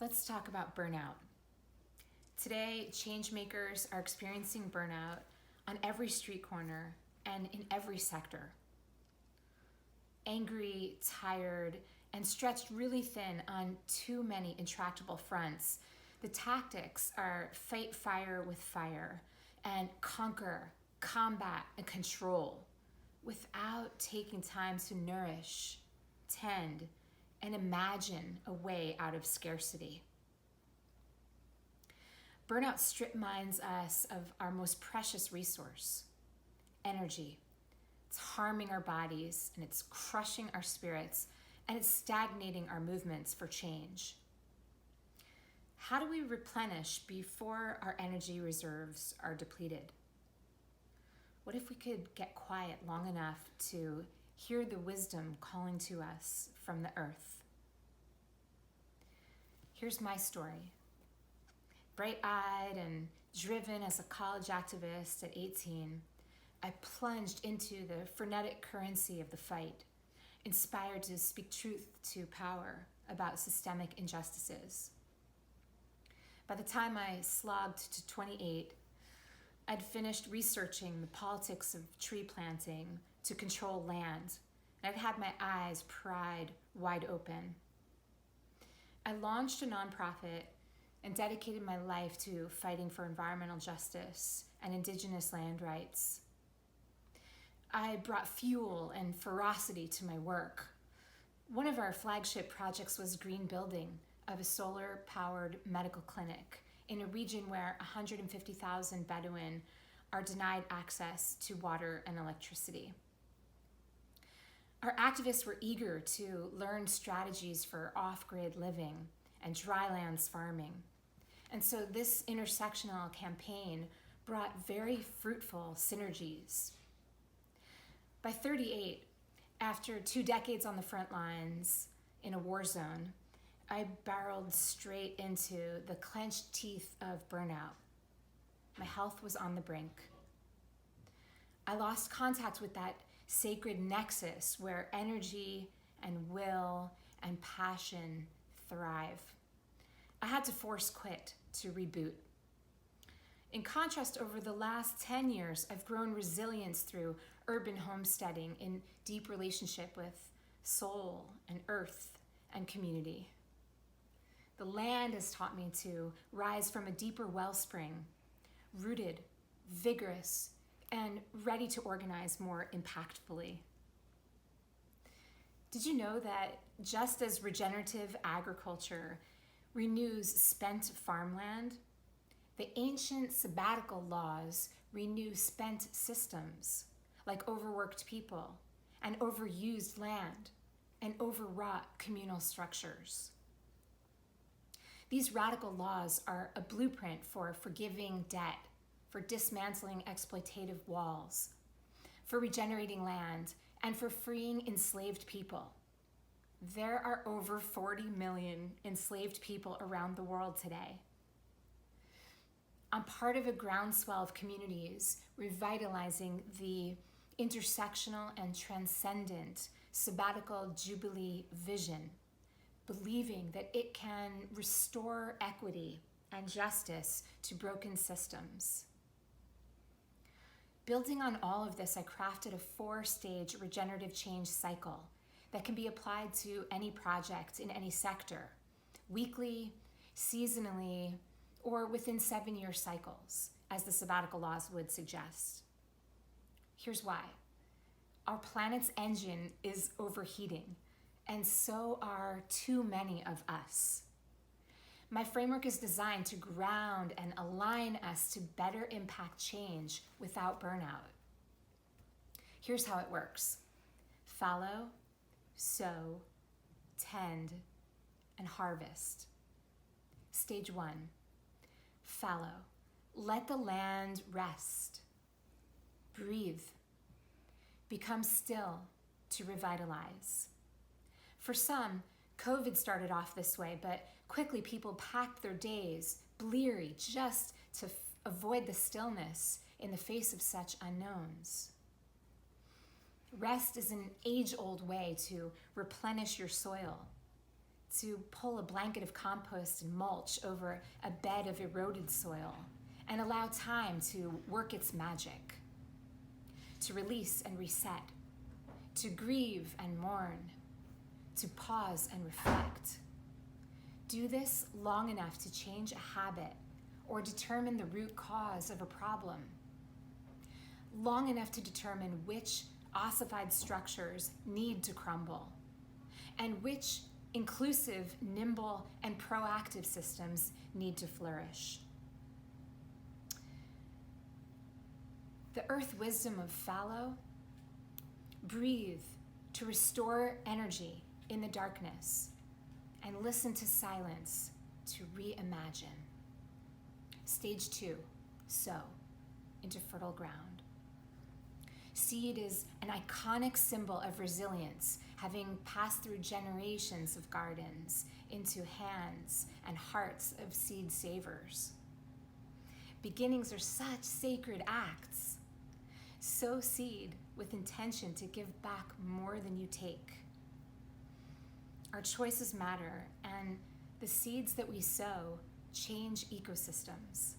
Let's talk about burnout. Today, change makers are experiencing burnout on every street corner and in every sector. Angry, tired, and stretched really thin on too many intractable fronts, the tactics are fight fire with fire and conquer, combat, and control without taking time to nourish, tend, and imagine a way out of scarcity. Burnout strip mines us of our most precious resource, energy. It's harming our bodies, and it's crushing our spirits, and it's stagnating our movements for change. How do we replenish before our energy reserves are depleted? What if we could get quiet long enough to hear the wisdom calling to us from the earth? Here's my story. Bright-eyed and driven as a college activist at 18, I plunged into the frenetic currency of the fight, inspired to speak truth to power about systemic injustices. By the time I slogged to 28, I'd finished researching the politics of tree planting to control land, and I'd had my eyes pried wide open. I launched a nonprofit and dedicated my life to fighting for environmental justice and indigenous land rights. I brought fuel and ferocity to my work. One of our flagship projects was green building of a solar-powered medical clinic in a region where 150,000 Bedouin are denied access to water and electricity. Our activists were eager to learn strategies for off-grid living and drylands farming. And so this intersectional campaign brought very fruitful synergies. By 38, after 2 decades on the front lines in a war zone, I barreled straight into the clenched teeth of burnout. My health was on the brink. I lost contact with that sacred nexus where energy and will and passion thrive. I had to force quit to reboot. In contrast, over the last 10 years, I've grown resilience through urban homesteading in deep relationship with soul and earth and community. The land has taught me to rise from a deeper wellspring, rooted, vigorous, and ready to organize more impactfully. Did you know that just as regenerative agriculture renews spent farmland, the ancient sabbatical laws renew spent systems like overworked people and overused land and overwrought communal structures? These radical laws are a blueprint for forgiving debt, for dismantling exploitative walls, for regenerating land, and for freeing enslaved people. There are over 40 million enslaved people around the world today. I'm part of a groundswell of communities revitalizing the intersectional and transcendent sabbatical jubilee vision, believing that it can restore equity and justice to broken systems. Building on all of this, I crafted a 4-stage regenerative change cycle that can be applied to any project in any sector, weekly, seasonally, or within 7-year cycles, as the sabbatical laws would suggest. Here's why. Our planet's engine is overheating, and so are too many of us. My framework is designed to ground and align us to better impact change without burnout. Here's how it works. Fallow, sow, tend, and harvest. Stage 1, fallow. Let the land rest. Breathe. Become still to revitalize. For some, COVID started off this way, but quickly people packed their days, bleary, just to avoid the stillness in the face of such unknowns. Rest is an age-old way to replenish your soil. to pull a blanket of compost and mulch over a bed of eroded soil and allow time to work its magic, to release and reset, to grieve and mourn, to pause and reflect. Do this long enough to change a habit or determine the root cause of a problem. Long enough to determine which ossified structures need to crumble and which inclusive, nimble, and proactive systems need to flourish. The earth wisdom of fallow: breathe to restore energy in the darkness and listen to silence to reimagine. Stage 2, sow into fertile ground. Seed is an iconic symbol of resilience, having passed through generations of gardens into hands and hearts of seed savers. Beginnings are such sacred acts. Sow seed with intention to give back more than you take. Our choices matter, and the seeds that we sow change ecosystems.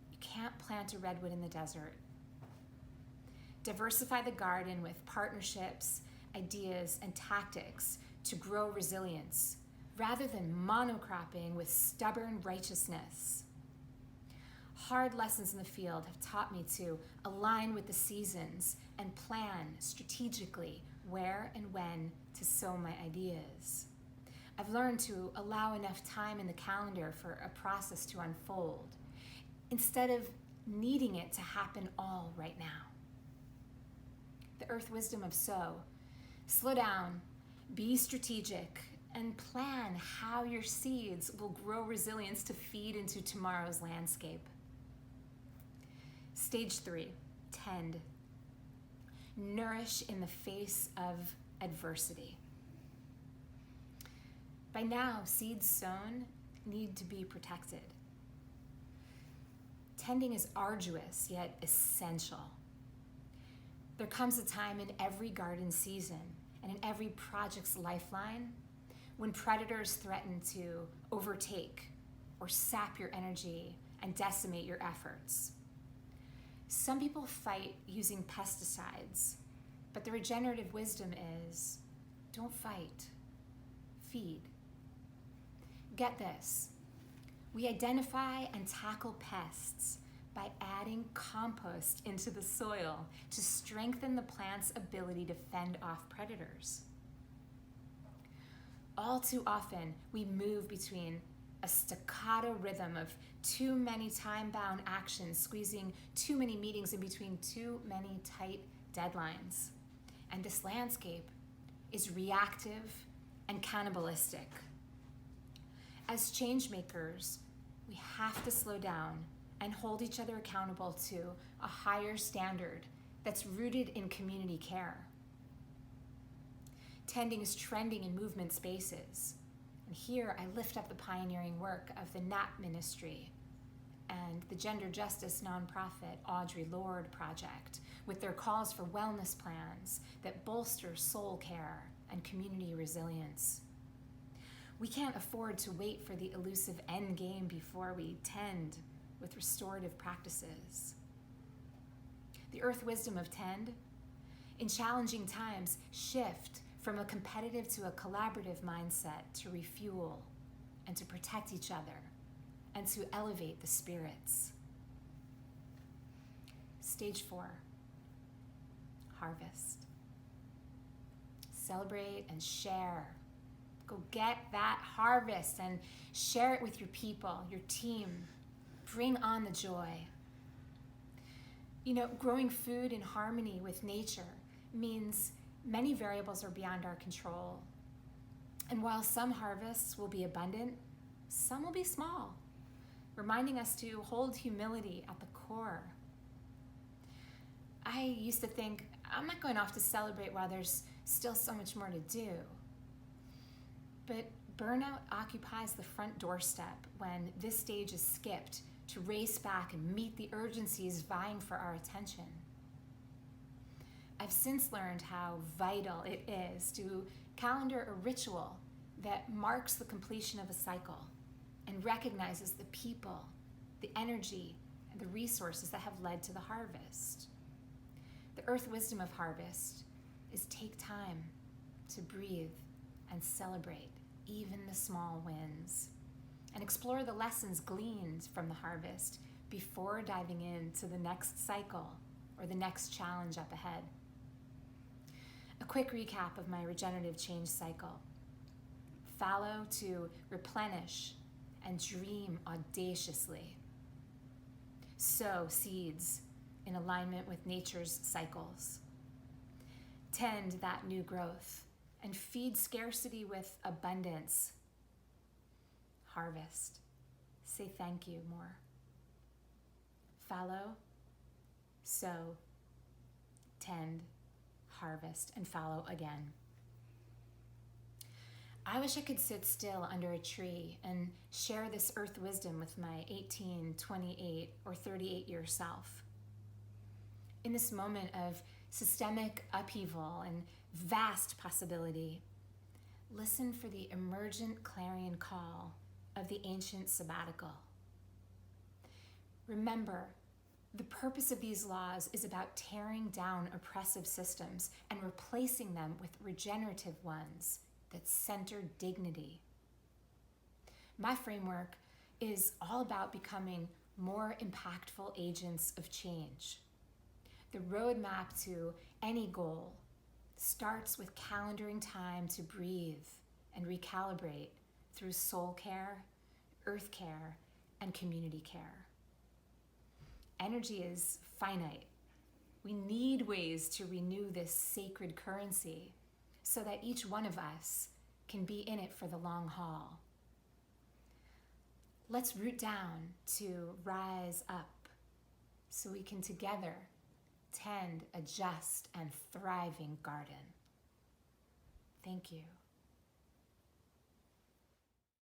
You can't plant a redwood in the desert. Diversify the garden with partnerships, ideas, and tactics to grow resilience, rather than monocropping with stubborn righteousness. Hard lessons in the field have taught me to align with the seasons and plan strategically where and when to sow my ideas. I've learned to allow enough time in the calendar for a process to unfold, instead of needing it to happen all right now. The earth wisdom of sow: slow down, be strategic, and plan how your seeds will grow resilience to feed into tomorrow's landscape. Stage 3, tend. Nourish in the face of adversity. By now, seeds sown need to be protected. Tending is arduous, yet essential. There comes a time in every garden season and in every project's lifeline when predators threaten to overtake or sap your energy and decimate your efforts. Some people fight using pesticides, but the regenerative wisdom is: don't fight, feed. Get this: we identify and tackle pests by adding compost into the soil to strengthen the plant's ability to fend off predators. All too often, we move between a staccato rhythm of too many time-bound actions, squeezing too many meetings in between too many tight deadlines. And this landscape is reactive and cannibalistic. As change makers, we have to slow down and hold each other accountable to a higher standard that's rooted in community care. Tending is trending in movement spaces. And here I lift up the pioneering work of the NAP Ministry and the gender justice nonprofit Audre Lorde Project, with their calls for wellness plans that bolster soul care and community resilience. We can't afford to wait for the elusive end game before we tend with restorative practices. The earth wisdom of tend: in challenging times, shift from a competitive to a collaborative mindset to refuel and to protect each other and to elevate the spirits. Stage 4, harvest. Celebrate and share. Go get that harvest and share it with your people, your team. Bring on the joy. You know, growing food in harmony with nature means many variables are beyond our control. And while some harvests will be abundant, some will be small, reminding us to hold humility at the core. I used to think, I'm not going off to celebrate while there's still so much more to do. But burnout occupies the front doorstep when this stage is skipped to race back and meet the urgencies vying for our attention. I've since learned how vital it is to calendar a ritual that marks the completion of a cycle and recognizes the people, the energy, and the resources that have led to the harvest. The earth wisdom of harvest is take time to breathe and celebrate even the small wins, and explore the lessons gleaned from the harvest before diving into the next cycle or the next challenge up ahead. A quick recap of my regenerative change cycle. Fallow to replenish and dream audaciously. Sow seeds in alignment with nature's cycles. Tend that new growth and feed scarcity with abundance. Harvest. Say thank you more. Fallow, sow, tend, harvest, and fallow again. I wish I could sit still under a tree and share this earth wisdom with my 18, 28, or 38-year self. In this moment of systemic upheaval and vast possibility, listen for the emergent clarion call of the ancient sabbatical. Remember, the purpose of these laws is about tearing down oppressive systems and replacing them with regenerative ones that center dignity. My framework is all about becoming more impactful agents of change. The roadmap to any goal starts with calendaring time to breathe and recalibrate through soul care, earth care, and community care. Energy is finite. We need ways to renew this sacred currency so that each one of us can be in it for the long haul. Let's root down to rise up so we can together tend a just and thriving garden. Thank you.